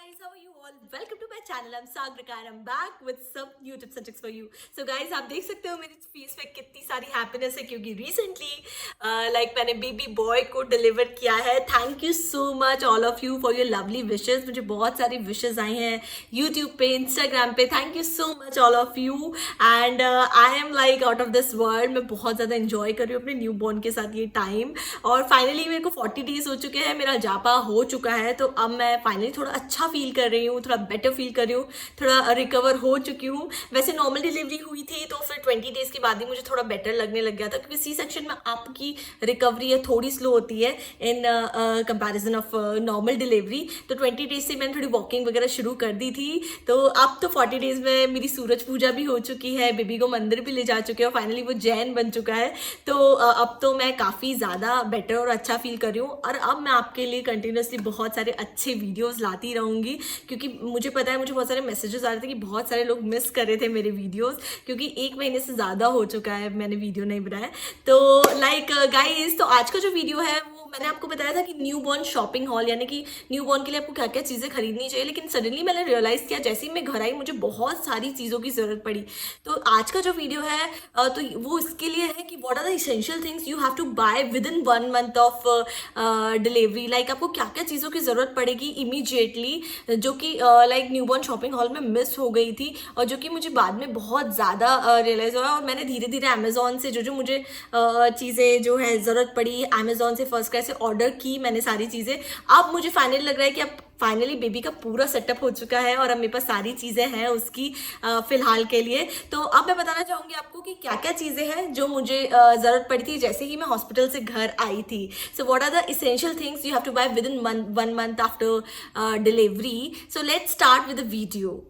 guys, how are you all? Welcome to my channel. I'm Sagrika and I'm back with some new tips and tricks for you. So guys, आप देख सकते हो मेरी face पे कितनी सारी happiness है क्योंकि रिसेंटली मैंने बेबी बॉय को डिलीवर किया है. Thank you so much all of you for your lovely wishes. मुझे बहुत सारी विशेस आई हैं यूट्यूब पे, इंस्टाग्राम पे. Thank you so much all of you and I am like out of this world. मैं बहुत ज़्यादा इंजॉय कर रही हूँ अपने न्यू बॉर्न के साथ ये टाइम. और फाइनली मेरे को 40 डेज हो चुके हैं, मेरा जापा हो चुका है. तो अब मैं फाइनली थोड़ा अच्छा फील कर रही हूँ, थोड़ा बेटर फील कर रही हूँ, थोड़ा रिकवर हो चुकी हूँ. वैसे नॉर्मल डिलीवरी हुई थी तो फिर 20 डेज के बाद ही मुझे थोड़ा बेटर लगने लग गया था क्योंकि सी सेक्शन में आपकी रिकवरी है थोड़ी स्लो होती है in comparison of normal delivery. तो 20 डेज से मैंने थोड़ी वॉकिंग वगैरह शुरू कर दी थी. तो अब तो 40 डेज में मेरी सूरज पूजा भी हो चुकी है, बेबी को मंदिर भी ले जा चुके हैं और फाइनली वो जैन बन चुका है. तो अब तो मैं काफ़ी ज़्यादा बेटर और अच्छा फील कर रही हूँ और अब मैं आपके लिए कंटिन्यूसली बहुत सारे अच्छे वीडियोस लाती रहूँगी क्योंकि मुझे पता है, मुझे बहुत सारे मैसेजेस आ रहे थे कि बहुत सारे लोग मिस कर रहे थे मेरे वीडियोस क्योंकि 1 महीने से ज़्यादा हो चुका है मैंने वीडियो नहीं बनाया. तो गाइस, तो आज का जो वीडियो है वो मैंने आपको बताया था कि न्यू बॉर्न शॉपिंग हॉल, यानी कि न्यू बॉर्न के लिए आपको क्या क्या चीज़ें खरीदनी चाहिए. लेकिन सडनली मैंने रियलाइज़ किया जैसे ही मैं घर आई मुझे बहुत सारी चीज़ों की ज़रूरत पड़ी. तो आज का जो वीडियो है तो वो इसके लिए है कि what are the essential things you have to buy within 1 month of delivery. Like आपको क्या क्या चीज़ों की ज़रूरत पड़ेगी इमीडिएटली, जो कि like new born shopping hall में मिस हो गई थी और जो कि मुझे बाद में बहुत ज़्यादा रियलाइज़ हुआ. और मैंने धीरे धीरे अमेज़ॉन से जो मुझे चीज़ें जो है ज़रूरत पड़ी, अमेज़ॉन से फर्स्ट क्राई से ऑर्डर की मैंने सारी चीज़ें. अब मुझे फाइनली लग रहा है कि अब फाइनली बेबी का पूरा सेटअप हो चुका है और अब मेरे पास सारी चीज़ें हैं उसकी फ़िलहाल के लिए. तो अब मैं बताना चाहूँगी आपको कि क्या क्या चीज़ें हैं जो मुझे ज़रूरत पड़ी थी जैसे ही मैं हॉस्पिटल से घर आई थी. So what are the essential things you have to buy within 1 month after delivery. So let's start with the video.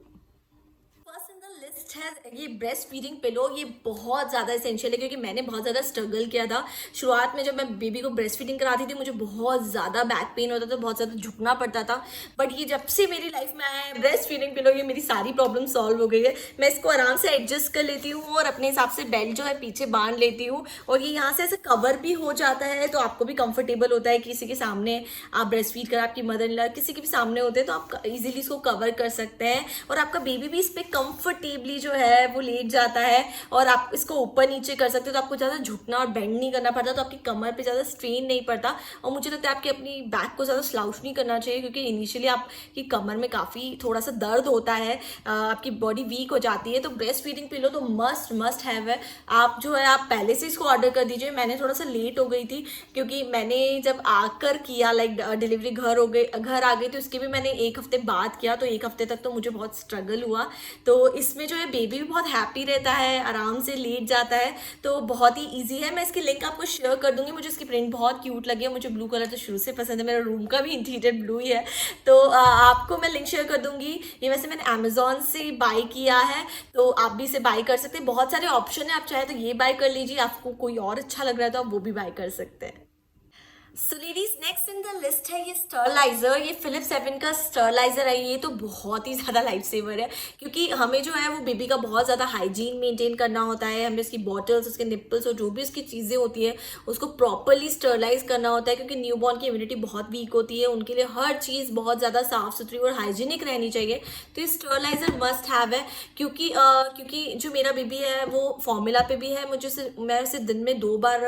है ये ब्रेस्ट फीडिंग पिलो. ये बहुत ज़्यादा एसेंशियल है क्योंकि मैंने बहुत ज़्यादा स्ट्रगल किया था शुरुआत में. जब मैं बेबी को ब्रेस्ट फीडिंग कराती थी मुझे बहुत ज़्यादा बैक पेन होता था, बहुत ज़्यादा झुकना पड़ता था. बट ये जब से मेरी लाइफ में आया है ब्रेस्ट फीडिंग पिलो, ये मेरी सारी प्रॉब्लम सॉल्व हो गई है. मैं इसको आराम से एडजस्ट कर लेती हूँ और अपने हिसाब से बेल्ट जो है पीछे बांध लेती हूँ और ये यहाँ से ऐसे कवर भी हो जाता है तो आपको भी कंफर्टेबल होता है. किसी के सामने आप ब्रेस्ट फीड कर, आपकी मदर इन लॉ किसी के भी सामने होते हैं तो आप इजीली इसको कवर कर सकते हैं और आपका बेबी भी इस पर कंफर्टेबली जो है वो लेट जाता है. और आप इसको ऊपर नीचे कर सकते हो तो आपको ज़्यादा झुकना और बेंड नहीं करना पड़ता, तो आपकी कमर पे ज़्यादा स्ट्रेन नहीं पड़ता. और मुझे लगता है आपकी अपनी बैक को ज़्यादा स्लाउच नहीं करना चाहिए क्योंकि इनिशियली आपकी कमर में काफ़ी थोड़ा सा दर्द होता है, आपकी बॉडी वीक हो जाती है. तो ब्रेस्ट फीडिंग पिलो तो मस्ट हैव है. आप जो है आप पहले से इसको ऑर्डर कर दीजिए. मैंने थोड़ा सा लेट हो गई थी क्योंकि मैंने जब आकर किया लाइक डिलीवरी घर आ गई तो उसके भी मैंने 1 हफ्ते बाद किया. तो 1 हफ्ते तक तो मुझे बहुत स्ट्रगल हुआ. तो इसमें जो है बेबी भी बहुत हैप्पी रहता है, आराम से लेट जाता है. तो बहुत ही इजी है. मैं इसकी लिंक आपको शेयर कर दूंगी. मुझे इसकी प्रिंट बहुत क्यूट लगी है. मुझे ब्लू कलर तो शुरू से पसंद है, मेरा रूम का भी इंटीरियर ब्लू ही है. तो आपको मैं लिंक शेयर कर दूंगी. ये वैसे मैंने अमेजोन से बाय किया है तो आप भी इसे बाय कर सकते हैं. बहुत सारे ऑप्शन है, आप चाहे तो ये बाय कर लीजिए. आपको कोई और अच्छा लग रहा है तो आप वो भी बाय कर सकते हैं. So ladies, next in the list है ये स्टरलाइजर. ये फिलिप्स 7 का स्टरलाइजर है. ये तो बहुत ही ज़्यादा लाइफ सेवर है क्योंकि हमें जो है वो बेबी का बहुत ज़्यादा हाइजीन मेंटेन करना होता है. हमें उसकी बॉटल्स, उसके निप्पल्स और जो भी उसकी चीज़ें होती है उसको प्रॉपरली स्टरलाइज करना होता है क्योंकि न्यू बॉर्न की इम्यूनिटी बहुत वीक होती है. उनके लिए हर चीज़ बहुत ज़्यादा साफ़ सुथरी और हाइजीनिक रहनी चाहिए. तो ये स्टरलाइजर मस्ट हैव है क्योंकि जो मेरा बेबी है वो फॉर्मूला पे भी है. मैं उसे दिन में 2 बार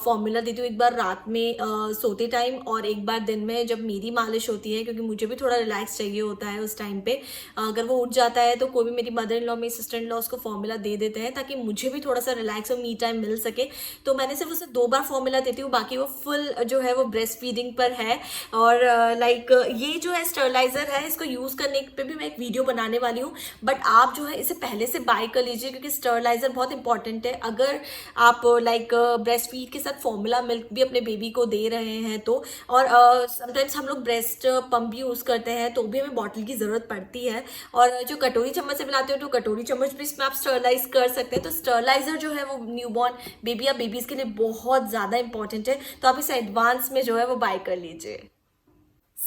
फॉर्मूला देती हूँ. एक बार रात में सोते टाइम और एक बार दिन में जब मेरी मालिश होती है क्योंकि मुझे भी थोड़ा रिलैक्स चाहिए होता है उस टाइम पे. अगर वो उठ जाता है तो कोई भी मेरी मदर इन लॉ, मेरी सिस्टर इन लॉ उसको फॉर्मूला दे देते हैं ताकि मुझे भी थोड़ा सा रिलैक्स और मी टाइम मिल सके. तो मैंने सिर्फ उसे 2 बार फॉर्मूला देती हूँ, बाकी वो फुल जो है वो ब्रेस्ट फीडिंग पर है. और ये जो है स्टरलाइजर है, इसको यूज़ करने पे भी मैं एक वीडियो बनाने वाली हूँ. बट आप जो है इसे पहले से बाय कर लीजिए क्योंकि स्टरलाइजर बहुत इंपॉर्टेंट है. अगर आप ब्रेस्ट फीड के साथ फॉर्मूला मिल्क भी अपने बेबी को दे रहे हैं तो. और समटाइम्स हम लोग ब्रेस्ट पंप यूज़ करते हैं तो भी हमें बॉटल की ज़रूरत पड़ती है. और जो कटोरी चम्मच से पिलाते हो तो कटोरी चम्मच भी इसमें आप स्टरलाइज कर सकते हैं. तो स्टरलाइजर जो है वो न्यूबॉर्न बेबी या बेबीज़ के लिए बहुत ज़्यादा इंपॉर्टेंट है. तो आप इसे एडवांस में जो है वो बाय कर लीजिए.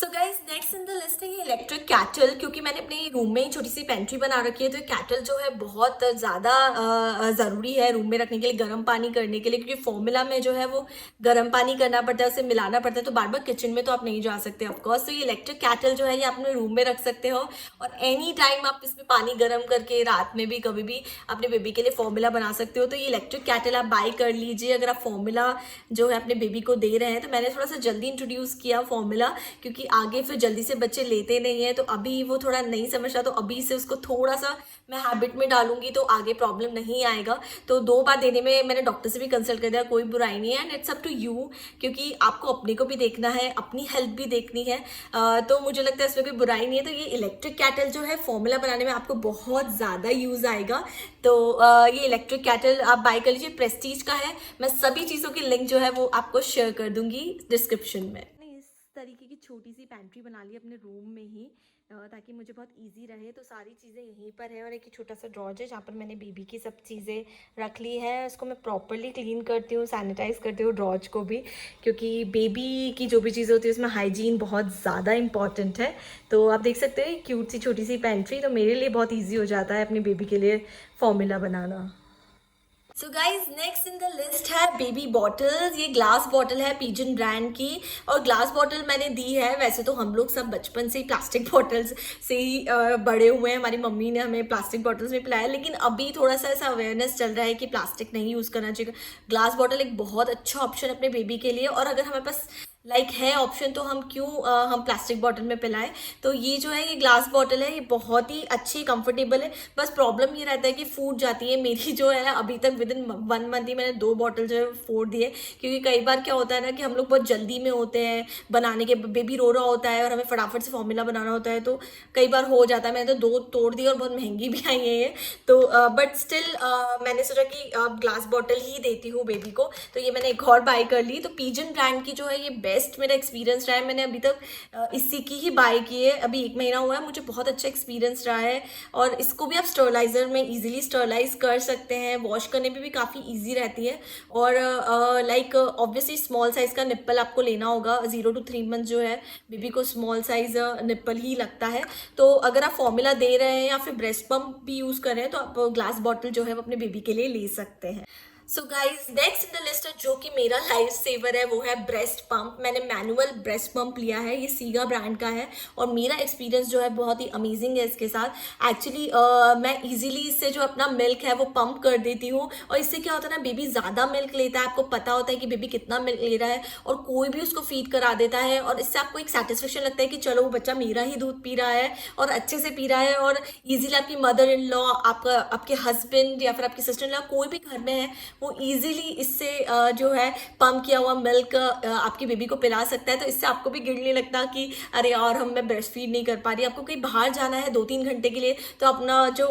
So guys next in the list है ये इलेक्ट्रिक कैटल, क्योंकि मैंने अपने रूम में ही छोटी सी पेंट्री बना रखी है, तो ये कैटल जो है बहुत ज़्यादा ज़रूरी है रूम में रखने के लिए, गर्म पानी करने के लिए, क्योंकि फॉर्मूला में जो है वो गर्म पानी करना पड़ता है, उसे मिलाना पड़ता है, तो बार बार किचन में तो आप नहीं जा सकते ऑफकोर्स। तो ये इलेक्ट्रिक कैटल जो है ये आप अपने रूम में रख सकते हो और एनी टाइम आप इसमें पानी गर्म करके रात में भी कभी भी अपने बेबी के लिए फॉर्मूला बना सकते हो। तो ये इलेक्ट्रिक कैटल आप बाय कर लीजिए अगर आप फॉर्मूला जो है अपने बेबी को दे रहे हैं। तो मैंने थोड़ा सा जल्दी इंट्रोड्यूस किया फॉर्मूला, क्योंकि आगे फिर जल्दी से बच्चे लेते नहीं है, तो अभी वो थोड़ा नहीं समझ रहा, तो अभी से उसको थोड़ा सा मैं हैबिट में डालूंगी तो आगे प्रॉब्लम नहीं आएगा। तो 2 बार देने में मैंने डॉक्टर से भी कंसल्ट कर दिया, कोई बुराई नहीं है and it's up to you, क्योंकि आपको अपने को भी देखना है, अपनी हेल्थ भी देखनी है। तो मुझे लगता है इसमें कोई बुराई नहीं है। तो ये इलेक्ट्रिक कैटल जो है फॉर्मूला बनाने में आपको बहुत ज़्यादा यूज़ आएगा। तो ये इलेक्ट्रिक कैटल आप बाय कर लीजिए, प्रेस्टीज का है। मैं सभी चीज़ों की लिंक जो है वो आपको शेयर कर दूंगी डिस्क्रिप्शन में। इस तरीके की छोटी सी पेंट्री बना ली अपने रूम में ही, ताकि मुझे बहुत इजी रहे। तो सारी चीज़ें यहीं पर है और एक छोटा सा ड्रॉज है जहाँ पर मैंने बेबी की सब चीज़ें रख ली है। उसको मैं प्रॉपरली क्लीन करती हूँ, सैनिटाइज करती हूँ ड्रॉज को भी, क्योंकि बेबी की जो भी चीज़ें होती है उसमें हाइजीन बहुत ज़्यादा इंपॉर्टेंट है। तो आप देख सकते हैं क्यूट सी छोटी सी पेंट्री, तो मेरे लिए बहुत ईजी हो जाता है अपनी बेबी के लिए formula banana. So guys next in the list है बेबी बॉटल्स। ये ग्लास बॉटल है पिजन ब्रांड की, और ग्लास बॉटल मैंने दी है। वैसे तो हम लोग सब बचपन से ही प्लास्टिक बॉटल्स से ही बड़े हुए हैं, हमारी मम्मी ने हमें प्लास्टिक बॉटल्स में पिलाया, लेकिन अभी थोड़ा सा ऐसा अवेयरनेस चल रहा है कि प्लास्टिक नहीं यूज़ करना चाहिए। ग्लास बॉटल एक बहुत अच्छा ऑप्शन है अपने बेबी के लिए, और अगर हमारे पास है ऑप्शन तो हम क्यों हम प्लास्टिक बॉटल में पिलाएं। तो ये जो है ये ग्लास बॉटल है, ये बहुत ही अच्छी कंफर्टेबल है। बस प्रॉब्लम ये रहता है कि फूट जाती है। मेरी जो है अभी तक विद इन 1 मंथ ही मैंने 2 बॉटल जो है फोड़ दिए, क्योंकि कई बार क्या होता है ना कि हम लोग बहुत जल्दी में होते हैं बनाने के, बेबी रो रहा होता है और हमें फटाफट से फॉर्मूला बनाना होता है, तो कई बार हो जाता है। मैंने तो 2 तोड़ दी और बहुत महंगी भी आई है ये। तो बट स्टिल मैंने सोचा कि ग्लास बॉटल ही देती हूँ बेबी को, तो ये मैंने एक और बाय कर ली। तो पिजन ब्रांड की जो है ये बेस्ट मेरा एक्सपीरियंस रहा है। मैंने अभी तक इसी की ही बाय की है, अभी 1 महीना हुआ है, मुझे बहुत अच्छा एक्सपीरियंस रहा है। और इसको भी आप स्टरलाइजर में इजीली स्टरलाइज कर सकते हैं, वॉश करने में भी काफ़ी इजी रहती है। और लाइक ऑब्वियसली स्मॉल साइज़ का निप्पल आपको लेना होगा। 0 to 3 मंथ जो है बेबी को स्मॉल साइज निप्पल ही लगता है। तो अगर आप फॉर्मूला दे रहे हैं या फिर ब्रेस्ट पंप भी यूज़ कर रहे हैं तो आप ग्लास बॉटल जो है वो अपने बेबी के लिए ले सकते हैं। So guys next in the list जो कि मेरा लाइफ सेवर है वो है ब्रेस्ट पंप। मैंने मैनुअल ब्रेस्ट पंप लिया है, ये सीगा ब्रांड का है, और मेरा एक्सपीरियंस जो है बहुत ही अमेजिंग है इसके साथ। एक्चुअली मैं इजीली इससे जो अपना मिल्क है वो पंप कर देती हूँ, और इससे क्या होता है ना, बेबी ज़्यादा मिल्क लेता है, आपको पता होता है कि बेबी कितना मिल्क ले रहा है, और कोई भी उसको फीड करा देता है, और इससे आपको एक सेटिस्फेक्शन लगता है कि चलो वो बच्चा मेरा ही दूध पी रहा है और अच्छे से पी रहा है। और ईजिली आपकी मदर इन लॉ, आपके हस्बैंड या फिर आपकी सिस्टर इन लॉ कोई भी घर में है वो इजीली इससे जो है पंप किया हुआ मिल्क आपकी बेबी को पिला सकता है। तो इससे आपको भी गिल्ट नहीं लगता कि अरे यार मैं ब्रेस्ट फीड नहीं कर पा रही। आपको कहीं बाहर जाना है 2-3 घंटे के लिए, तो अपना जो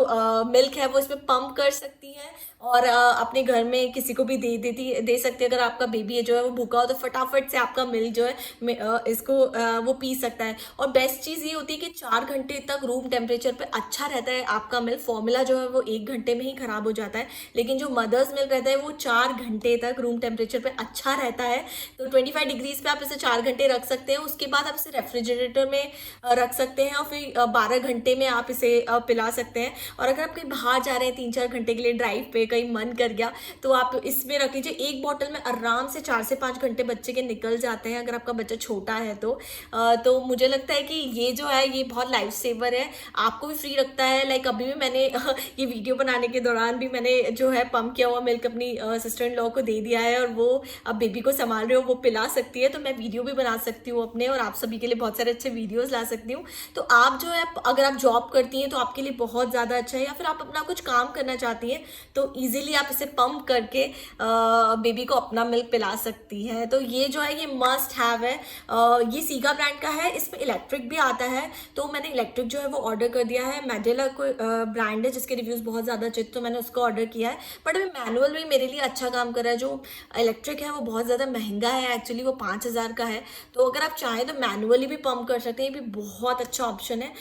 मिल्क है वो इसमें पंप कर सकती है, और अपने घर में किसी को भी दे सकते हैं। अगर आपका बेबी है जो है वो भूखा हो तो फटाफट से आपका मिल्क जो है इसको वो पी सकता है। और बेस्ट चीज़ ये होती है कि 4 घंटे तक रूम टेम्परेचर पे अच्छा रहता है आपका मिल्क। फॉर्मूला जो है वो 1 घंटे में ही ख़राब हो जाता है, लेकिन जो मदर्स मिल्क रहता है वो 4 घंटे तक रूम टेम्परेचर पे अच्छा रहता है। तो 25 डिग्रीज पे आप इसे 4 घंटे रख सकते हैं, उसके बाद आप इसे रेफ्रिजरेटर में रख सकते हैं, और फिर 12 घंटे में आप इसे पिला सकते हैं। और अगर आप कहीं बाहर जा रहे हैं 3-4 घंटे के लिए ड्राइव पे, कहीं मन कर गया, तो आप इसमें रख लीजिए। एक बॉटल में आराम से 4 से 5 घंटे बच्चे के निकल जाते हैं अगर आपका बच्चा छोटा है तो मुझे लगता है कि ये जो है ये बहुत लाइफ सेवर है, आपको भी फ्री रखता है। लाइक अभी भी मैंने ये वीडियो बनाने के दौरान भी मैंने जो है पंप किया हुआ मिल्क अपनी सिस्टर इन लॉ को दे दिया है, और वो अब बेबी को संभाल रहे हो, वो पिला सकती है। तो मैं वीडियो भी बना सकती हूँ अपने, और आप सभी के लिए बहुत सारे अच्छे वीडियोस ला सकती हूँ। तो आप जो है अगर आप जॉब करती हैं तो आपके लिए बहुत ज़्यादा अच्छा है, या फिर आप अपना कुछ काम करना चाहती हैं तो ईजिली आप इसे पंप करके बेबी को अपना मिल्क पिला सकती हैं। तो ये जो है ये मस्ट हैव है। ये सीगा ब्रांड का है, इसमें इलेक्ट्रिक भी आता है, तो मैंने इलेक्ट्रिक जो है वो ऑर्डर कर दिया है। मेडेला को ब्रांड है जिसके रिव्यूज़ बहुत ज़्यादा अच्छे, तो मैंने उसको ऑर्डर किया है। बट अभी मैनुअल भी मेरे लिए अच्छा काम कर रहा है। जो इलेक्ट्रिक है वो बहुत ज़्यादा महंगा है, एक्चुअली वो 5000 का है। तो अगर आप चाहें तो मैनुअली भी पंप कर सकते हैं, ये भी बहुत अच्छा ऑप्शन है।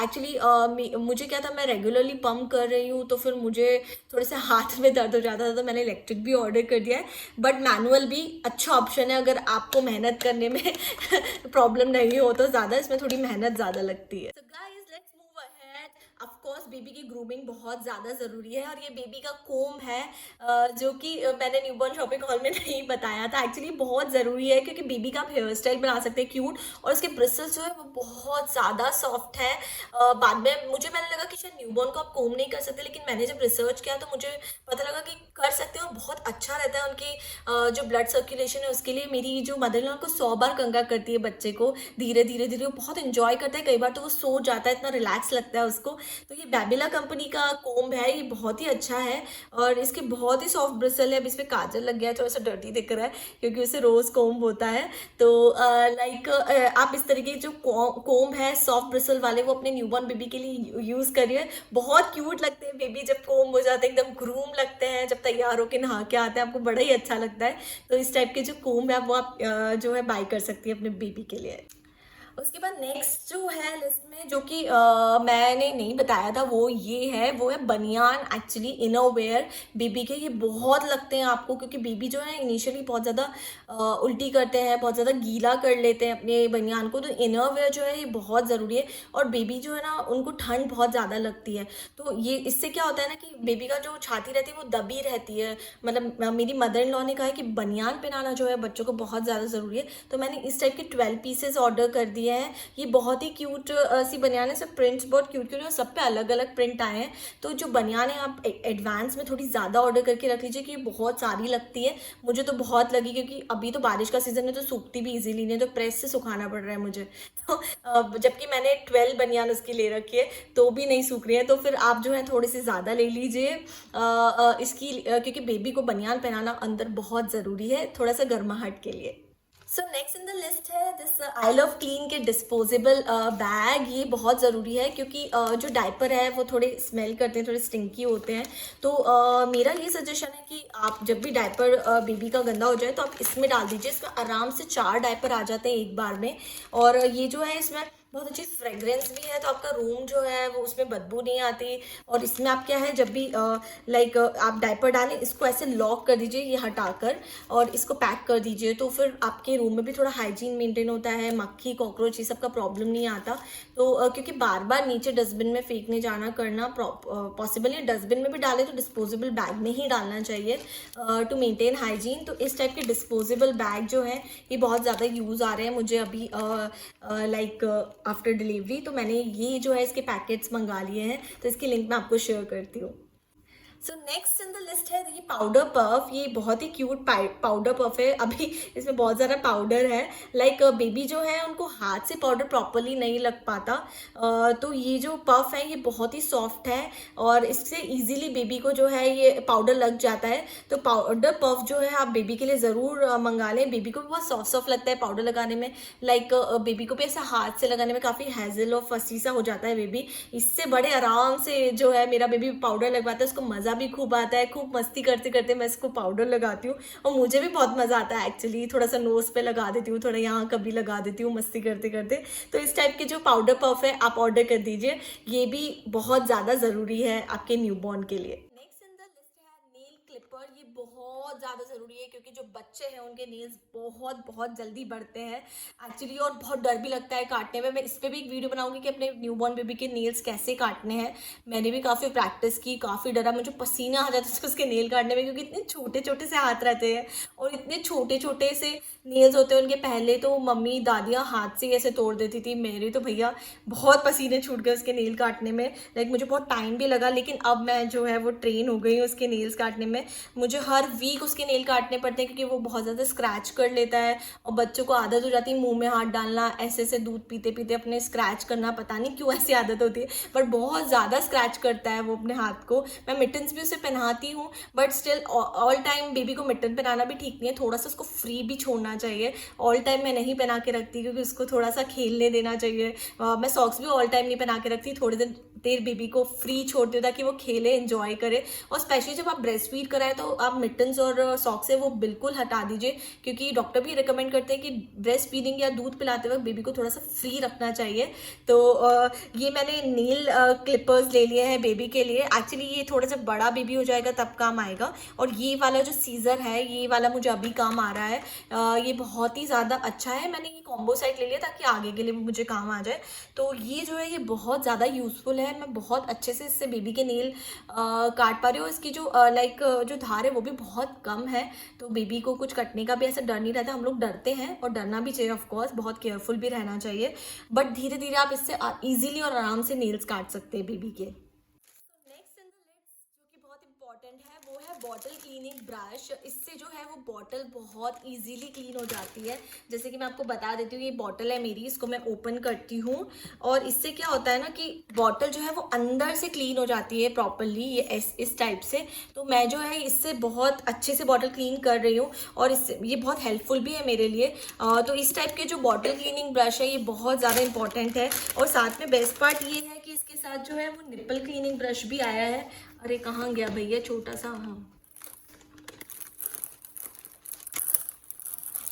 एक्चुअली मुझे क्या था, मैं रेगुलरली पंप कर रही हूँ तो फिर मुझे थोड़े से हाथ में दर्द हो जाता था, तो मैंने इलेक्ट्रिक भी ऑर्डर कर दिया है। बट मैनुअल भी अच्छा ऑप्शन है अगर आपको मेहनत करने में प्रॉब्लम नहीं हो तो। ज़्यादा इसमें थोड़ी मेहनत ज़्यादा लगती है। ऑफ कोर्स बेबी की ग्रूमिंग बहुत ज़्यादा ज़रूरी है, और ये बेबी का कोम है जो कि मैंने न्यूबॉर्न शॉपिंग हॉल में नहीं बताया था। एक्चुअली बहुत ज़रूरी है क्योंकि बेबी का आप हेयर स्टाइल बना सकते हैं क्यूट, और उसके ब्रिसल्स जो है वो बहुत ज़्यादा सॉफ्ट है। बाद में मैंने लगा कि शायद न्यूबॉर्न को आप कोम नहीं कर सकते, लेकिन मैंने जब रिसर्च किया तो मुझे पता लगा कि कर सकते हैं और बहुत अच्छा रहता है उनकी जो ब्लड सर्कुलेशन है उसके लिए। मेरी जो मदर इन लॉ को 100 बार कंघा करती है बच्चे को, धीरे धीरे धीरे, वो बहुत इंजॉय करता है। कई बार तो वो सो जाता है, इतना रिलैक्स लगता है उसको। तो ये बेबिला कंपनी का कोम्ब है, ये बहुत ही अच्छा है और इसके बहुत ही सॉफ्ट ब्रिसल है। अब इसमें काजल लग गया है, थोड़ा सा डर्टी दिख रहा है क्योंकि उसे रोज कोम्ब होता है। तो लाइक आप इस तरीके के जो कोम्ब है सॉफ्ट ब्रिसल वाले, वो अपने न्यूबॉर्न बेबी के लिए यूज करिए। बहुत क्यूट लगते हैं बेबी जब कोम्ब हो जाते हैं, एकदम ग्रूम लगते हैं। जब तैयार होकर नहा के आते हैं आपको बड़ा ही अच्छा लगता है। तो इस टाइप के जो कोम्ब है वो आप जो है बाय कर सकती है अपने बेबी के लिए। उसके बाद नेक्स्ट जो है लिस्ट में, जो कि मैंने नहीं बताया था, वो है बनियान। एक्चुअली इनर वेयर बेबी के ये बहुत लगते हैं आपको, क्योंकि बेबी जो है इनिशियली बहुत ज़्यादा उल्टी करते हैं, बहुत ज़्यादा गीला कर लेते हैं अपने बनियान को। तो इनर वेयर जो है ये बहुत ज़रूरी है। और बेबी जो है ना, उनको ठंड बहुत ज़्यादा लगती है, तो ये इससे क्या होता है ना कि बेबी का जो छाती रहती है वो दबी रहती है। मतलब मेरी मदर इन लॉ ने कहा है कि बनियान पहनाना जो है बच्चों को बहुत ज़्यादा ज़रूरी है। तो मैंने इस टाइप के 12 पीसेस ऑर्डर कर दिए हैं। ये बहुत ही क्यूट सी बनियान है, सब प्रिंट्स बहुत क्यूट क्यूट है, सब पे अलग अलग प्रिंट आए हैं। तो जो बनियान है आप एडवांस में थोड़ी ज़्यादा ऑर्डर करके रख लीजिए कि ये बहुत सारी लगती है। मुझे तो बहुत लगी क्योंकि अभी तो बारिश का सीज़न है, तो सूखती भी इजीली नहीं, तो प्रेस से सुखाना पड़ रहा है मुझे। तो जबकि मैंने 12 बनियान उसकी ले रखी है तो भी नहीं सूख रही है। तो फिर आप जो है थोड़ी सी ज़्यादा ले लीजिए इसकी, क्योंकि बेबी को बनियान पहनाना अंदर बहुत ज़रूरी है, थोड़ा सा गर्माहट के लिए। So next in the list है दिस आई लव क्लीन के डिस्पोजेबल बैग। ये बहुत ज़रूरी है क्योंकि जो डायपर है वो थोड़े स्मेल करते हैं, थोड़े स्टिंकी होते हैं। तो मेरा ये सजेशन है कि आप जब भी डायपर बेबी का गंदा हो जाए तो आप इसमें डाल दीजिए। इसमें आराम से 4 डायपर आ जाते हैं एक बार में, और ये जो है इसमें बहुत अच्छी फ्रेग्रेंस भी है, तो आपका रूम जो है वो उसमें बदबू नहीं आती। और इसमें आप क्या है, जब भी लाइक आप डायपर डालें, इसको ऐसे लॉक कर दीजिए ये हटाकर, और इसको पैक कर दीजिए। तो फिर आपके रूम में भी थोड़ा हाइजीन मेंटेन होता है, मक्खी कॉकरोच ये सब का प्रॉब्लम नहीं आता। तो क्योंकि बार बार नीचे डस्टबिन में फेंकने जाना करना पॉसिबल है। डस्टबिन में भी डालें तो डिस्पोजेबल बैग में ही डालना चाहिए टू मेंटेन हाइजीन। तो इस टाइप के डिस्पोजेबल बैग जो है ये बहुत ज़्यादा यूज़ आ रहे हैं मुझे अभी लाइक आफ्टर डिलीवरी। तो मैंने ये जो है इसके पैकेट्स मंगा लिए हैं, तो इसकी लिंक मैं आपको शेयर करती हूँ। So next in the list है ये पाउडर पफ। ये बहुत ही क्यूट पाउडर पफ है। अभी इसमें बहुत ज़्यादा पाउडर है, लाइक बेबी जो है उनको हाथ से पाउडर प्रॉपरली नहीं लग पाता। तो ये जो पफ है ये बहुत ही सॉफ्ट है, और इससे इजीली बेबी को जो है ये पाउडर लग जाता है। तो पाउडर पफ जो है आप बेबी के लिए ज़रूर मंगा लें। बेबी को भी बहुत सॉफ्ट सॉफ्ट लगता है पाउडर लगाने में, लाइक बेबी को भी ऐसा हाथ से लगाने में काफ़ी हैजल और फसी सा हो जाता है बेबी। इससे बड़े आराम से जो है मेरा बेबी पाउडर लगवाता है, उसको मज़ा भी खूब आता है। खूब मस्ती करते करते मैं इसको पाउडर लगाती हूँ, और मुझे भी बहुत मज़ा आता है एक्चुअली। थोड़ा सा नोज़ पे लगा देती हूँ, थोड़ा यहाँ कभी लगा देती हूँ मस्ती करते करते। तो इस टाइप के जो पाउडर पफ है आप ऑर्डर कर दीजिए, ये भी बहुत ज़्यादा ज़रूरी है आपके न्यूबॉर्न के लिए। नेल क्लिपर, ये बहुत ज़्यादा ज़रूरी है क्योंकि जो बच्चे हैं उनके नेल्स बहुत बहुत जल्दी बढ़ते हैं एक्चुअली, और बहुत डर भी लगता है काटने में। मैं इस पर भी एक वीडियो बनाऊंगी कि अपने न्यूबॉर्न बेबी के नेल्स कैसे काटने हैं। मैंने भी काफ़ी प्रैक्टिस की, काफ़ी डरा, मुझे पसीना आ जाता था उसके नेल काटने में, क्योंकि इतने छोटे छोटे से हाथ रहते हैं और इतने छोटे छोटे से नेल्स होते हैं उनके। पहले तो मम्मी दादियाँ हाथ से ऐसे तोड़ देती थी, मेरे तो भैया बहुत पसीने छूट गए उसके नेल काटने में। लाइक मुझे बहुत टाइम भी लगा, लेकिन अब मैं जो है वो ट्रेन हो गई हूँ उसके नेल्स काटने में। मुझे हर वीक उसके नेल काटने पड़ते हैं क्योंकि वो बहुत ज़्यादा स्क्रैच कर लेता है, और बच्चों को आदत हो जाती है मुंह में हाथ डालना, ऐसे ऐसे दूध पीते पीते अपने स्क्रैच करना, पता नहीं क्यों ऐसी आदत होती है, बट बहुत ज़्यादा स्क्रैच करता है वो अपने हाथ को। मैं मिटन्स भी उसे पहनाती हूँ, but still all time baby को मिटन पहनाना भी ठीक नहीं है, थोड़ा सा उसको फ्री भी छोड़ना चाहिए। ऑल टाइम मैं नहीं पहना के रखती क्योंकि उसको थोड़ा सा खेलने देना चाहिए। मैं सॉक्स भी ऑल टाइम नहीं पहना के रखती, थोड़ी देर बेबी को फ्री छोड़ती हूँ ताकि वो खेले, एंजॉय करे। और स्पेशली जब आप ब्रेस्ट फीड कराएं तो आप मिटन्स और सॉक्स है वो बिल्कुल हटा दीजिए, क्योंकि डॉक्टर भी रिकमेंड करते हैं कि ब्रेस्ट फीडिंग या दूध पिलाते वक्त बेबी को थोड़ा सा फ्री रखना चाहिए। तो ये मैंने नील क्लिपर्स ले लिए हैं बेबी के लिए। एक्चुअली ये थोड़ा सा बड़ा बेबी हो जाएगा तब काम आएगा, और ये वाला जो सीजर है ये वाला मुझे अभी काम आ रहा है। ये बहुत ही ज़्यादा अच्छा है, मैंने ये कॉम्बो सेट ले लिया ताकि आगे के लिए मुझे काम आ जाए। तो ये जो है ये बहुत ज़्यादा यूज़फुल है, मैं बहुत अच्छे से इससे बेबी के नेल काट पा रही हूँ। इसकी जो जो धार है वो भी बहुत कम है, तो बेबी को कुछ कटने का भी ऐसा डर नहीं रहता। हम लोग डरते हैं और डरना भी चाहिए, ऑफकोर्स बहुत केयरफुल भी रहना चाहिए, बट धीरे धीरे आप इससे ईजिली और आराम से नेल्स काट सकते हैं बेबी के। नेक्स्ट इन द लिस्ट जो कि बहुत इंपॉर्टेंट है वो है बॉटल क्लीनिंग ब्रश। इससे जो है वो बॉटल बहुत इजीली क्लीन हो जाती है। जैसे कि मैं आपको बता देती हूँ, ये बॉटल है मेरी, इसको मैं ओपन करती हूँ और इससे क्या होता है ना कि बॉटल जो है वो अंदर से क्लीन हो जाती है प्रॉपरली, ये इस टाइप से। तो मैं जो है इससे बहुत अच्छे से बॉटल क्लीन कर रही हूँ और इससे ये बहुत हेल्पफुल भी है मेरे लिए। तो इस टाइप के जो बॉटल क्लीनिंग ब्रश है ये बहुत ज़्यादा इंपॉर्टेंट है। और साथ में बेस्ट पार्ट ये है कि इसके साथ जो है वो निपल क्लीनिंग ब्रश भी आया है। अरे कहाँ गया भैया छोटा सा, हाँ।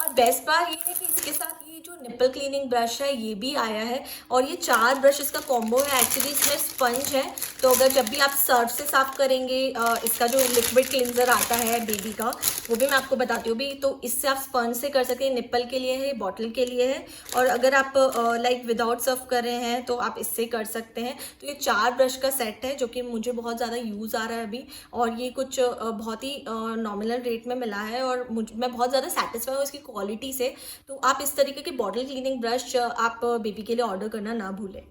और बेस्ट बात ये है कि इसके साथ ये जो निपल क्लीनिंग ब्रश है ये भी आया है, और ये 4 ब्रश इसका कॉम्बो है। एक्चुअली इसमें स्पंज है, तो अगर जब भी आप सर्फ से साफ करेंगे, इसका जो लिक्विड क्लींजर आता है बेबी का वो भी मैं आपको बताती हूँ भी, तो इससे आप स्पंज से कर सकते हैं। निपल के लिए है, बॉटल के लिए है, और अगर आप लाइक विदाउट सर्फ कर रहे हैं तो आप इससे कर सकते हैं। तो ये 4 ब्रश का सेट है जो कि मुझे बहुत ज़्यादा यूज़ आ रहा है अभी, और ये कुछ बहुत ही नॉमिनल रेट में मिला है और मैं बहुत ज़्यादा सेटिस्फाई हूँ इसकी क्वालिटी से। तो आप इस तरीके के बॉटल क्लीनिंग ब्रश आप बेबी के लिए ऑर्डर करना ना भूलें।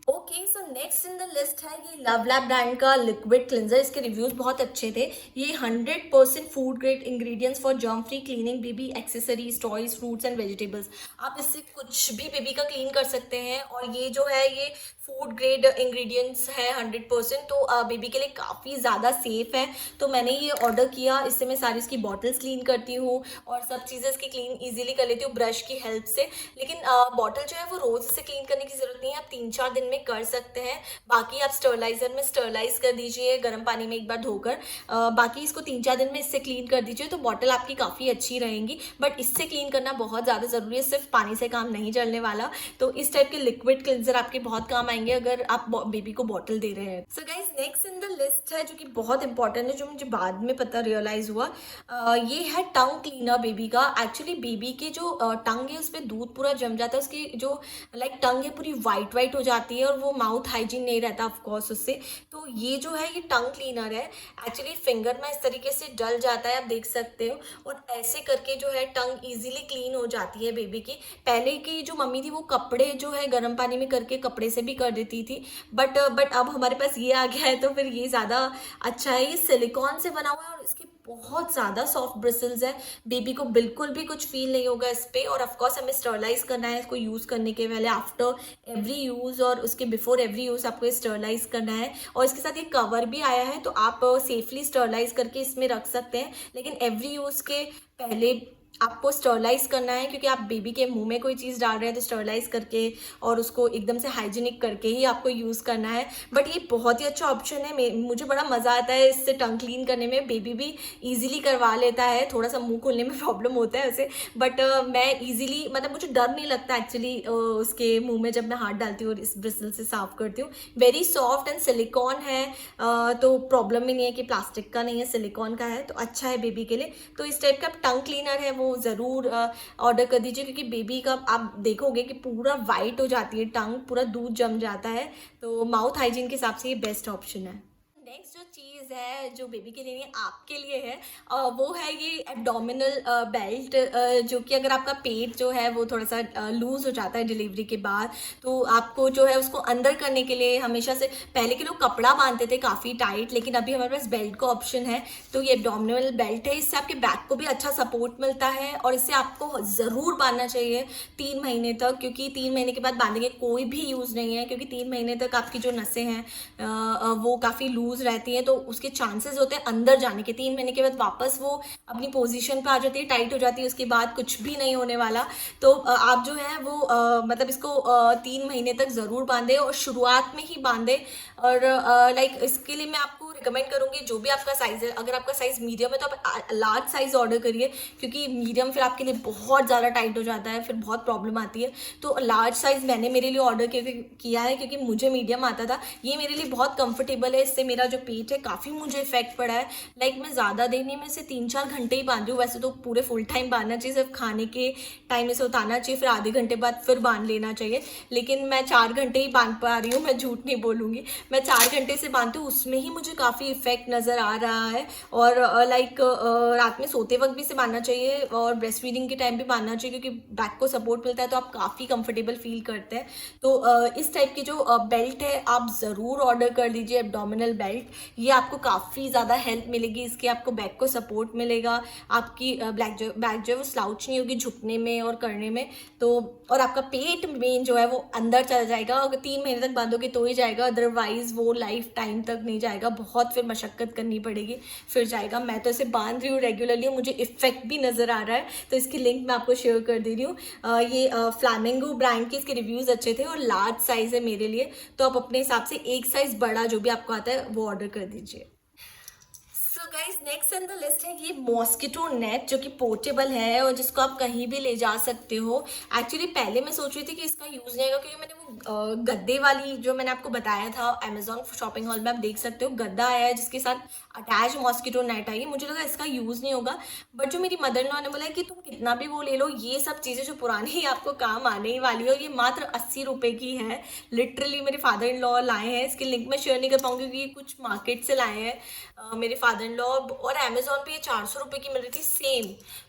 Okay, so next in the list है ये लव लैब ब्रांड का लिक्विड क्लिंजर। इसके रिव्यूज बहुत अच्छे थे। ये 100% food grade ingredients for germ free cleaning baby accessories, toys, fruits and vegetables. आप इससे कुछ भी बेबी का क्लीन कर सकते हैं, और ये जो है ये फूड ग्रेड इंग्रेडिएंट्स है 100%, तो बेबी के लिए काफ़ी ज़्यादा सेफ है। तो मैंने ये ऑर्डर किया, इससे मैं सारी इसकी बॉटल्स क्लीन करती हूँ और सब चीज़ें इसकी क्लीन ईजिली कर लेती हूँ ब्रश की हेल्प से। लेकिन बॉटल जो है वो रोज़ इसे क्लीन करने की ज़रूरत नहीं है, आप 3-4 दिन में कर सकते हैं। बाकी आप स्टरलाइजर में स्टरलाइज कर दीजिए गर्म पानी में एक बार धोकर। बाकी इसको 3-4 दिन में इससे क्लीन कर दीजिए, तो बॉटल आपकी काफ़ी अच्छी रहेंगी। बट इससे क्लीन करना बहुत ज़्यादा ज़रूरी है, सिर्फ पानी से काम नहीं चलने वाला। तो इस टाइप के लिक्विड क्लिंजर आपके बहुत काम आएंगे अगर आप बेबी को बॉटल दे रहे हैं। So guys next in the list है जो कि बहुत इंपॉर्टेंट है, जो मुझे बाद में पता रियलाइज हुआ, ये है टंग क्लीनर बेबी का। एक्चुअली बेबी के जो टंग है उस पर दूध पूरा जम जाता है, उसकी जो लाइक टंग है पूरी वाइट वाइट हो जाती है, और वो माउथ हाइजीन नहीं रहता ऑफकोर्स उससे। तो ये जो है ये टंग क्लीनर है। एक्चुअली फिंगर में इस तरीके से डल जाता है, आप देख सकते हो, और ऐसे करके जो है टंग ईजिली क्लीन हो जाती है बेबी की। पहले की जो मम्मी थी वो कपड़े जो है गर्म पानी में करके कपड़े से भी कर देती थी, बट अब हमारे पास ये आ गया है तो फिर ये ज़्यादा अच्छा है। ये सिलिकॉन से बना हुआ है और इसकी बहुत ज़्यादा सॉफ्ट ब्रिसल्स है, बेबी को बिल्कुल भी कुछ फील नहीं होगा इस पर। और ऑफकोर्स हमें स्टरलाइज करना है इसको यूज़ करने के पहले, आफ्टर एवरी यूज़ और उसके बिफोर एवरी यूज़ आपको स्टरलाइज करना है। और इसके साथ ये कवर भी आया है, तो आप सेफली स्टरलाइज करके इसमें रख सकते हैं, लेकिन एवरी यूज़ के पहले आपको स्टरलाइज करना है, क्योंकि आप बेबी के मुंह में कोई चीज़ डाल रहे हैं तो स्टरलाइज करके और उसको एकदम से हाइजीनिक करके ही आपको यूज़ करना है। बट ये बहुत ही अच्छा ऑप्शन है, मुझे बड़ा मज़ा आता है इससे टंग क्लीन करने में। बेबी भी ईजिली करवा लेता है, थोड़ा सा मुंह खोलने में प्रॉब्लम होता है उसे, बट मैं ईजिली, मतलब मुझे डर नहीं लगता एक्चुअली उसके मुँह में जब मैं हाथ डालती हूँ और इस ब्रिसल से साफ करती हूँ। वेरी सॉफ्ट एंड सिलिकॉन है, तो प्रॉब्लम भी नहीं है कि प्लास्टिक का नहीं है, सिलिकॉन का है, तो अच्छा है बेबी के लिए। तो इस टाइप का टंग क्लीनर है वो ज़रूर ऑर्डर कर दीजिए, क्योंकि बेबी का आप देखोगे कि पूरा वाइट हो जाती है टंग, पूरा दूध जम जाता है। तो माउथ हाइजीन के हिसाब से ये बेस्ट ऑप्शन है। नेक्स्ट जो चीज़ है जो बेबी के लिए नहीं आपके लिए है, वो है ये एब्डोमिनल बेल्ट, जो कि अगर आपका पेट जो है वो थोड़ा सा लूज़ हो जाता है डिलीवरी के बाद, तो आपको जो है उसको अंदर करने के लिए हमेशा से पहले के लोग कपड़ा बांधते थे काफ़ी टाइट, लेकिन अभी हमारे पास बेल्ट का ऑप्शन है। तो ये एब्डोमिनल बेल्ट है, इससे आपके बैक को भी अच्छा सपोर्ट मिलता है, और इससे आपको ज़रूर बांधना चाहिए 3 महीने तक, क्योंकि 3 महीने के बाद बांधेंगे कोई भी यूज़ नहीं है, क्योंकि 3 महीने तक आपकी जो नसें हैं वो काफ़ी लूज रहती हैं, तो उसके चांसेस होते हैं अंदर जाने के। 3 महीने के बाद वापस वो अपनी पोजीशन पे आ जाती है, टाइट हो जाती है, उसके बाद कुछ भी नहीं होने वाला। तो आप जो है वो मतलब इसको 3 महीने तक ज़रूर बांधे, और शुरुआत में ही बांधे। और लाइक इसके लिए मैं आपको रिकमेंड करूँगी जो भी आपका साइज़ है, अगर आपका साइज़ मीडियम है तो आप लार्ज साइज़ ऑर्डर करिए, क्योंकि मीडियम फिर आपके लिए बहुत ज़्यादा टाइट हो जाता है, फिर बहुत प्रॉब्लम आती है। तो लार्ज साइज़ मैंने मेरे लिए ऑर्डर किया है, क्योंकि मुझे मीडियम आता था। ये मेरे लिए बहुत कंफर्टेबल है, इससे मेरा जो पेट है काफ़ी मुझे इफेक्ट पड़ा है। लाइक मैं ज़्यादा देर नहीं, मैं से 3-4 घंटे ही बांध रही हूँ। वैसे तो पूरे फुल टाइम बांधना चाहिए, सिर्फ खाने के टाइम में से उतारना चाहिए, फिर आधे घंटे बाद फिर बांध लेना चाहिए, लेकिन मैं 4 घंटे ही बांध पा रही हूँ, मैं झूठ नहीं बोलूँगी। मैं 4 घंटे से बांधती हूँ, उसमें ही मुझे काफ़ी इफेक्ट नज़र आ रहा है। और लाइक रात में सोते वक्त भी इसे बांधना चाहिए और ब्रेस्ट फीडिंग के टाइम भी बांधना चाहिए, क्योंकि बैक को सपोर्ट मिलता है, तो आप काफ़ी कंफर्टेबल फील करते हैं। तो इस टाइप की जो बेल्ट है आप ज़रूर ऑर्डर कर लीजिए, एब्डोमिनल बेल्ट। ये आपको काफ़ी ज़्यादा हेल्प मिलेगी, इसके आपको बैक को सपोर्ट मिलेगा, आपकी बैक जो है वो स्लाउच नहीं होगी झुकने में और करने में। तो और आपका पेट मेन जो है वो अंदर चला जाएगा, अगर 3 महीने तक बांधोगे तो ही जाएगा, अदरवाइज वो लाइफ टाइम तक नहीं जाएगा, बहुत फिर मशक्क़त करनी पड़ेगी फिर जाएगा। मैं तो इसे बांध रही हूँ रेगुलरली, मुझे इफेक्ट भी नज़र आ रहा है, तो इसकी लिंक मैं आपको शेयर कर दे रही हूँ। ये फ्लामिंगो ब्रांड के इसके रिव्यूज़ अच्छे थे और लार्ज साइज़ है मेरे लिए, तो आप अपने हिसाब से एक साइज़ बड़ा जो भी आपको आता है वो ऑर्डर कर दीजिए। So guys next on the list है ये मॉस्किटो नेट, जो कि पोर्टेबल है और जिसको आप कहीं भी ले जा सकते हो। एक्चुअली पहले मैं सोच रही थी कि इसका यूज़ नहीं आएगा, क्योंकि मैंने वो गद्दे वाली जो मैंने आपको बताया था अमेजॉन शॉपिंग हॉल में, आप देख सकते हो गद्दा आया है जिसके साथ अटैच मॉस्किटो नेट आई है। मुझे लगा इसका यूज़ नहीं होगा, बट जो मेरी मदर इन लॉ ने बोला है कि तुम कितना भी वो ले लो, ये सब चीज़ें जो पुरानी ही आपको काम आने ही वाली है, और ये मात्र 80 रुपये की है। लिटरली मेरे फादर इन लॉ लाए हैं, इसकी लिंक मैं शेयर नहीं कर पाऊंगी क्योंकि ये कुछ मार्केट से लाए हैं मेरे फादर इन लॉ, और अमेजोन पे ये 400 रुपये की मिल रही थी सेम।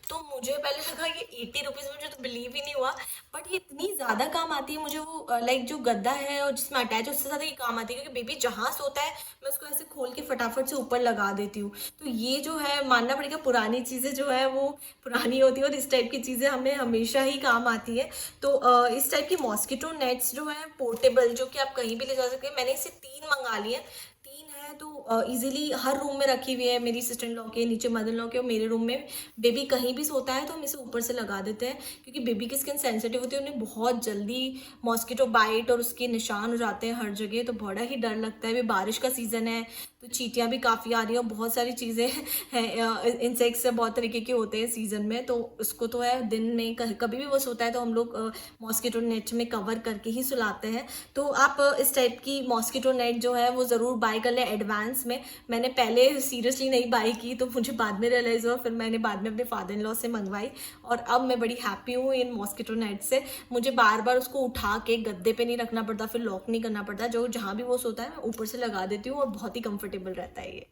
तो मुझे पहले लगा ये 80 रुपीज़, मुझे तो बिलीव ही नहीं हुआ, बट ये इतनी ज़्यादा काम आती है मुझे। वो लाइक जो गद्दा है और जिसमें अटैच है उससे ज़्यादा ये काम आती है, क्योंकि बेबी जहाँ सोता है मैं उसको ऐसे खोल के फटाफट से ऊपर लगा देती हूँ। तो ये जो है मानना पड़ेगा, पुरानी चीज़ें जो है वो पुरानी होती है और इस टाइप की चीज़ें हमें हमेशा ही काम आती है। तो इस टाइप की मॉस्किटो नेट्स जो है पोर्टेबल, जो कि आप कहीं भी ले जा सकते हैं, मैंने इसे 3 मंगा लिए हैं। 3 है तो इजीली हर रूम में रखी हुई है, मेरी सिस्टर इन लॉ के नीचे, मदर इन लॉ के और मेरे रूम में। बेबी कहीं भी सोता है तो हम इसे ऊपर से लगा देते हैं, क्योंकि बेबी की स्किन सेंसिटिव होती है, उन्हें बहुत जल्दी मॉस्किटो बाइट और उसके निशान हो जाते हैं हर जगह, तो बड़ा ही डर लगता है। अभी बारिश का सीज़न है तो चींटियाँ भी काफ़ी आ रही हैं और बहुत सारी चीज़ें हैं, इंसेक्ट्स बहुत तरीके के होते हैं सीज़न में, तो उसको तो है दिन में कभी भी वो सोता है तो हम लोग मॉस्किटो नेट में कवर करके ही सुलाते हैं। तो आप इस टाइप की मॉस्किटो नेट जो है वो ज़रूर बाय कर लें एडवांस में। मैंने पहले सीरियसली नहीं बाय की, तो मुझे बाद में रियलाइज़ हुआ, फिर मैंने बाद में अपने फादर इन लॉ से मंगवाई और अब मैं बड़ी हैप्पी हूँ इन मॉस्किटो नेट से। मुझे बार बार उसको उठा के गद्दे पे नहीं रखना पड़ता, फिर लॉक नहीं करना पड़ता, जो जहाँ भी वो सोता है मैं ऊपर से लगा देती हूँ और बहुत ही कंफर्टेबल रहता है ये।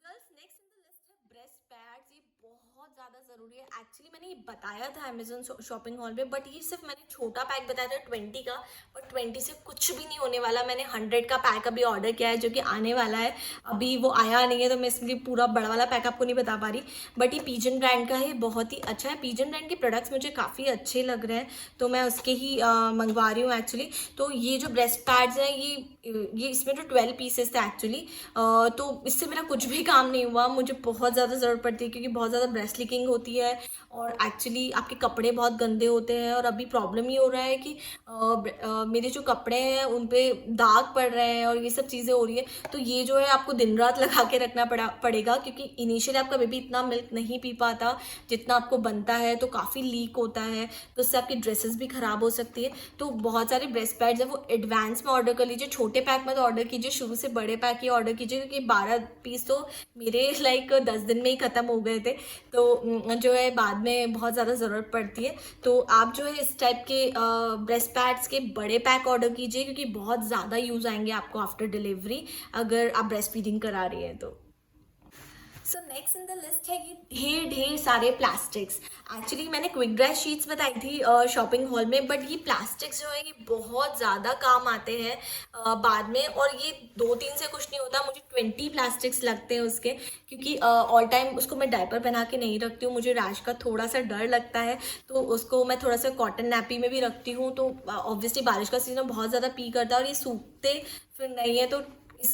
Girls next in the list है ब्रेस्ट पैड्स। ये बहुत ज़्यादा ज़रूरी है। एक्चुअली मैंने ये बताया था अमेजोन शॉपिंग हॉल में, बट ये सिर्फ मैंने छोटा पैक बताया था 20 का, बट 20 से कुछ भी नहीं होने वाला। मैंने 100 का पैक अभी ऑर्डर किया है जो कि आने वाला है, अभी वो आया नहीं है, तो मैं इसलिए पूरा बड़ा वाला पैक आपको नहीं बता पा रही। बट ये पीजन ब्रांड का है, बहुत ही अच्छा है। पीजन ब्रांड के प्रोडक्ट्स मुझे काफ़ी अच्छे लग रहे हैं, तो मैं उसके ही मंगवा रही हूँ एक्चुअली। तो ये जो ब्रेस्ट पैड्स हैं ये इसमें जो 12 पीसेस थे एक्चुअली, तो इससे मेरा कुछ भी काम नहीं हुआ। मुझे बहुत ज़्यादा ज़रूरत पड़ती है, क्योंकि बहुत ज़्यादा ब्रेस्ट लीकिंग होती है और एक्चुअली आपके कपड़े बहुत गंदे होते हैं, और अभी प्रॉब्लम ये हो रहा है कि मेरे जो कपड़े हैं उन पे दाग पड़ रहे हैं और ये सब चीज़ें हो रही है। तो ये जो है आपको दिन रात लगा के रखना पड़ेगा, क्योंकि इनिशियली आपका बेबी इतना मिल्क नहीं पी पाता जितना आपको बनता है, तो काफ़ी लीक होता है, तो उससे आपकी ड्रेसेस भी ख़राब हो सकती है। तो बहुत सारे ब्रेस्ट पैड्स है वो एडवांस में ऑर्डर कर लीजिए, छोटे पैक में तो ऑर्डर कीजिए, शुरू से बड़े पैक ही ऑर्डर कीजिए, क्योंकि 12 पीस तो मेरे लाइक 10 दिन में ही ख़त्म हो गए थे, तो जो है बाद में बहुत ज़्यादा ज़रूरत पड़ती है। तो आप जो है इस टाइप के ब्रेस्ट पैड्स के बड़े पैक ऑर्डर कीजिए, क्योंकि बहुत ज़्यादा यूज़ आएंगे आपको आफ्टर डिलीवरी, अगर आप ब्रेस्ट फीडिंग करा रही हैं तो। So next in the list है ये ढेर सारे प्लास्टिक्स। एक्चुअली मैंने क्विक ड्राई शीट्स बताई थी शॉपिंग हॉल में, बट ये प्लास्टिक्स जो है ये बहुत ज़्यादा काम आते हैं बाद में, और ये 2-3 से कुछ नहीं होता। मुझे 20 प्लास्टिक्स लगते हैं उसके, क्योंकि ऑल टाइम उसको मैं डायपर पहना के नहीं रखती हूँ, मुझे रैश का थोड़ा सा डर लगता है, तो उसको मैं थोड़ा सा कॉटन नैपी में भी रखती हूँ। तो ऑब्वियसली बारिश का सीजन बहुत ज़्यादा पी करता है और ये सूखते फिर नहीं है, तो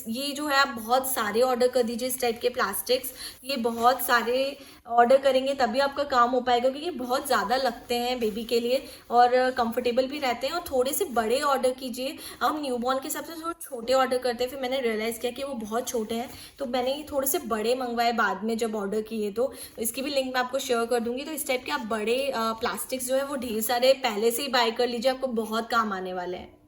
ये जो है आप बहुत सारे ऑर्डर कर दीजिए इस टाइप के प्लास्टिक्स। ये बहुत सारे ऑर्डर करेंगे तभी आपका काम हो पाएगा, क्योंकि ये बहुत ज़्यादा लगते हैं बेबी के लिए और कंफर्टेबल भी रहते हैं। और थोड़े से बड़े ऑर्डर कीजिए। हम न्यूबॉर्न के हिसाब से थोड़े छोटे ऑर्डर करते हैं, फिर मैंने रियलाइज़ किया कि वो बहुत छोटे हैं, तो मैंने ये थोड़े से बड़े मंगवाए बाद में जब ऑर्डर किए। तो इसकी भी लिंक मैं आपको शेयर कर दूंगी। तो इस टाइप के आप बड़े प्लास्टिक्स जो है वो ढेर सारे पहले से ही बाय कर लीजिए, आपको बहुत काम आने वाले हैं।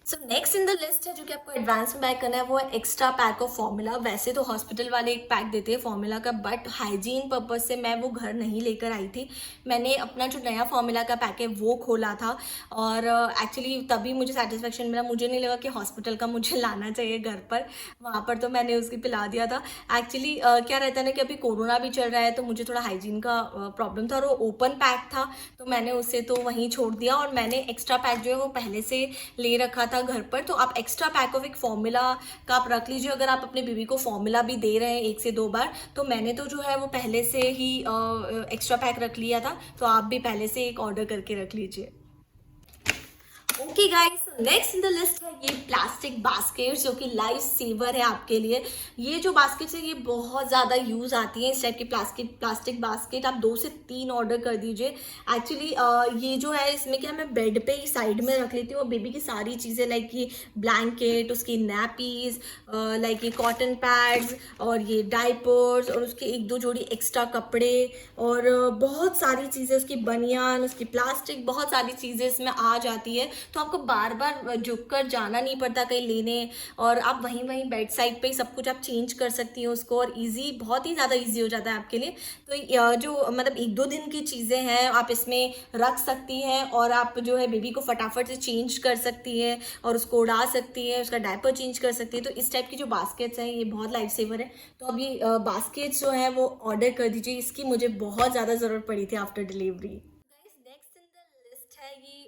So next in the list है जो कि आपको एडवांस में बाय करना है, वो है एक्स्ट्रा पैक ऑफ फॉर्मूला। वैसे तो हॉस्पिटल वाले एक पैक देते हैं फॉर्मूला का, बट हाइजीन पर्पज से मैं वो घर नहीं लेकर आई थी। मैंने अपना जो नया फॉर्मूला का पैक है वो खोला था और एक्चुअली तभी मुझे सेटिस्फेक्शन मिला। मुझे नहीं लगा कि हॉस्पिटल का मुझे लाना चाहिए घर पर, वहाँ पर तो मैंने उसकी पिला दिया था। एक्चुअली क्या रहता है ना कि अभी कोरोना भी चल रहा है, तो मुझे थोड़ा हाइजीन का प्रॉब्लम था और वो ओपन पैक था, तो मैंने उसे तो वहीं छोड़ दिया। और मैंने एक्स्ट्रा पैक जो है वो पहले से ले रखा था घर पर। तो आप एक्स्ट्रा पैक ऑफ एक फॉर्मूला का आप रख लीजिए। अगर आप अपने बेबी को फॉर्मूला भी दे रहे हैं 1 से 2 बार, तो मैंने तो जो है वो पहले से ही एक्स्ट्रा पैक रख लिया था, तो आप भी पहले से एक ऑर्डर करके रख लीजिए। Okay guys, next in the list है ये प्लास्टिक बास्केट, जो कि लाइफ सेवर है आपके लिए। ये जो बास्केट्स है ये बहुत ज़्यादा यूज़ आती है। इस टाइप की प्लास्टिक बास्केट आप 2 से 3 ऑर्डर कर दीजिए। एक्चुअली ये जो है इसमें क्या, मैं बेड पे ही साइड में रख लेती हूँ और बेबी की सारी चीज़ें लाइक ये ब्लैंकेट, उसकी नैपीज, लाइक ये कॉटन पैड्स और ये डाइपर्स और उसके 1-2 जोड़ी एक्स्ट्रा कपड़े और बहुत सारी चीज़ें, उसकी बनियान, उसकी प्लास्टिक, बहुत सारी चीज़ें इसमें आ जाती है। तो आपको बार बार झुक कर जाना नहीं पड़ता कहीं लेने, और आप वहीं वहीं बेड साइड पे ही सब कुछ आप चेंज कर सकती हैं उसको, और इजी, बहुत ही ज़्यादा इजी हो जाता है आपके लिए। तो जो मतलब 1-2 दिन की चीज़ें हैं आप इसमें रख सकती हैं और आप जो है बेबी को फटाफट से चेंज कर सकती हैं और उसको उड़ा सकती है, उसका डायपर चेंज कर सकती है। तो इस टाइप की जो बास्केट्स हैं ये बहुत लाइफ सेवर है। तो अब ये बास्केट्स जो है वो ऑर्डर कर दीजिए। इसकी मुझे बहुत ज़्यादा ज़रूरत पड़ी थी after delivery. Next in the list है ये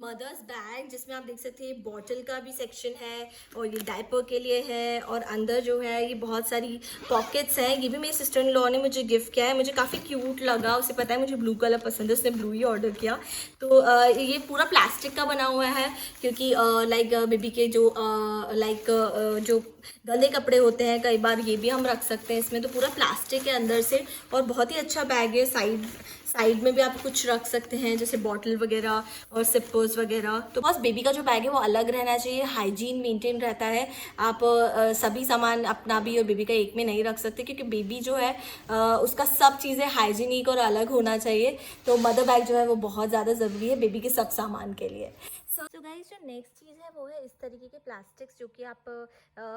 मदर्स बैग, जिसमें आप देख सकते हैं बॉटल का भी सेक्शन है और ये डायपर के लिए है, और अंदर जो है ये बहुत सारी पॉकेट्स हैं। ये भी मेरी सिस्टर इन लॉ ने मुझे गिफ्ट किया है, मुझे काफ़ी क्यूट लगा। उसे पता है मुझे ब्लू कलर पसंद है, उसने ब्लू ही ऑर्डर किया। तो ये पूरा प्लास्टिक का बना हुआ है, क्योंकि लाइक बेबी के जो जो गंदे कपड़े होते हैं कई बार ये भी हम रख सकते हैं इसमें। तो पूरा प्लास्टिक है अंदर से और बहुत ही अच्छा बैग है। साइड में भी आप कुछ रख सकते हैं जैसे बॉटल वगैरह और सिपर्स वगैरह। तो बस बेबी का जो बैग है वो अलग रहना चाहिए, हाइजीन मेंटेन रहता है। आप सभी सामान अपना भी और बेबी का एक में नहीं रख सकते, क्योंकि बेबी जो है उसका सब चीज़ें हाइजीनिक और अलग होना चाहिए। तो मदर बैग जो है वो बहुत ज़्यादा ज़रूरी है बेबी के सब सामान के लिए। तो गाइस, जो नेक्स्ट चीज़ है वो है इस तरीके के प्लास्टिक्स, जो कि आप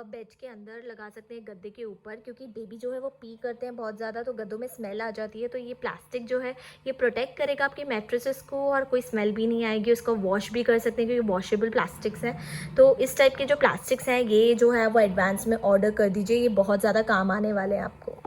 बेड के अंदर लगा सकते हैं गद्दे के ऊपर, क्योंकि बेबी जो है वो पी करते हैं बहुत ज़्यादा, तो गद्दों में स्मेल आ जाती है। तो ये प्लास्टिक जो है ये प्रोटेक्ट करेगा आपके मैट्रेसेस को और कोई स्मेल भी नहीं आएगी। उसको वॉश भी कर सकते हैं क्योंकि वॉशेबल प्लास्टिक्स हैं। तो इस टाइप के जो प्लास्टिक्स हैं ये जो है वो एडवांस में ऑर्डर कर दीजिए, ये बहुत ज़्यादा काम आने वाले हैं आपको।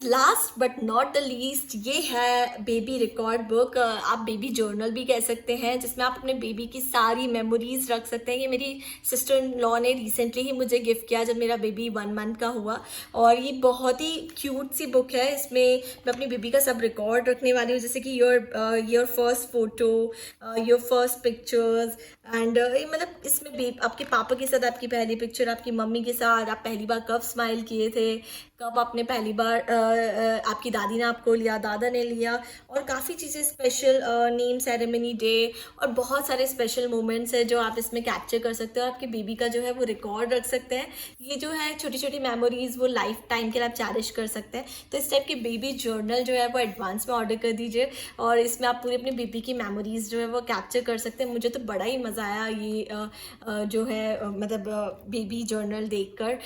Last but not the least, ये है बेबी रिकॉर्ड बुक। आप बेबी जर्नल भी कह सकते हैं, जिसमें आप अपने बेबी की सारी मेमोरीज रख सकते हैं। ये मेरी सिस्टर इन लॉ ने रिसेंटली ही मुझे गिफ्ट किया जब मेरा बेबी 1 मंथ का हुआ, और ये बहुत ही क्यूट सी बुक है। इसमें मैं अपनी बेबी का सब रिकॉर्ड रखने वाली हूँ, जैसे कि your first photo, your first pictures and मतलब इसमें आपके पापा के साथ आपकी पहली पिक्चर, आपकी मम्मी के साथ आप पहली बार कब स्माइल किए थे, कब आपने पहली बार आपकी दादी ने आपको लिया, दादा ने लिया, और काफ़ी चीज़ें स्पेशल, नेम सेरेमनी डे और बहुत सारे स्पेशल मोमेंट्स हैं जो आप इसमें कैप्चर कर सकते हो और आपके बेबी का जो है वो रिकॉर्ड रख सकते हैं। ये जो है छोटी छोटी मेमोरीज वो लाइफ टाइम के लिए आप चैरिश कर सकते हैं। तो इस टाइप की बेबी जर्नल जो है वो एडवांस में ऑर्डर कर दीजिए और इसमें आप पूरी अपनी बेबी की मेमोरीज जो है वो कैप्चर कर सकते हैं। मुझे तो बड़ा ही मज़ा आया ये जो है मतलब बेबी जर्नल देखकर,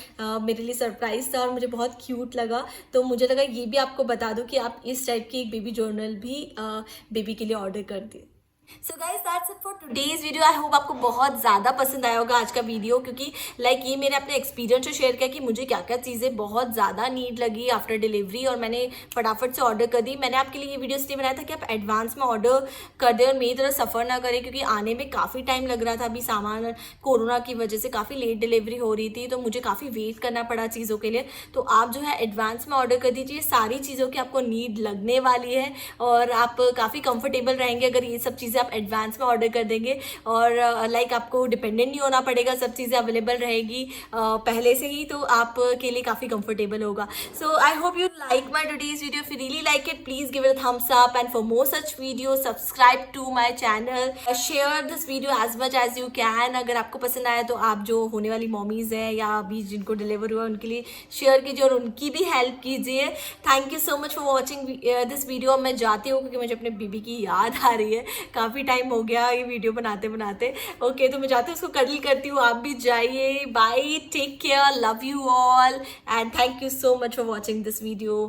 मेरे लिए सरप्राइज था और मुझे बहुत क्यूट लगा। तो मुझे लगा ये भी आपको बता दूं कि आप इस टाइप की एक बेबी जर्नल भी बेबी के लिए ऑर्डर कर दिए। So guys, that's it for today's video. I hope आपको बहुत ज़्यादा पसंद आया होगा आज का वीडियो, क्योंकि लाइक ये मैंने अपने एक्सपीरियंस से शेयर किया कि मुझे क्या क्या चीज़ें बहुत ज़्यादा नीड लगी आफ्टर डिलीवरी और मैंने फटाफट से ऑर्डर कर दी। मैंने आपके लिए ये वीडियो इसलिए बनाया था कि आप एडवांस में ऑर्डर कर दें और मेरी तरह सफ़र ना करें, क्योंकि आने में काफ़ी टाइम लग रहा था। अभी सामान कोरोना की वजह से काफ़ी लेट डिलीवरी हो रही थी, तो मुझे काफ़ी वेट करना पड़ा चीज़ों के लिए। तो आप जो है एडवांस में ऑर्डर कर दीजिए, सारी चीज़ों की आपको नीड लगने वाली है और आप काफ़ी कंफर्टेबल रहेंगे अगर ये सब चीज़ें आप एडवांस में ऑर्डर कर देंगे और लाइक आपको डिपेंडेंट नहीं होना पड़ेगा, सब चीज़ें अवेलेबल रहेगी पहले से ही, तो आपके लिए काफ़ी कंफर्टेबल होगा. So I hope you like my today's video. If you really like it, please give it a thumbs up, and for more such video subscribe to my channel. Share this video as much as you can. अगर आपको पसंद आया तो आप जो होने वाली mommies हैं या अभी जिनको डिलीवर हुआ उनके लिए शेयर कीजिए और उनकी भी हेल्प कीजिए. Thank you so much for watching this video. मैं जाती हूँ क्योंकि मुझे अपने बीबी की याद आ रही है, काफ़ी टाइम हो गया ये वीडियो बनाते बनाते. ओके, तो मैं जाती हूँ, उसको कर्ली करती हूँ. आप भी जाइए. Bye, take care, love you all, and thank you so much for watching this video.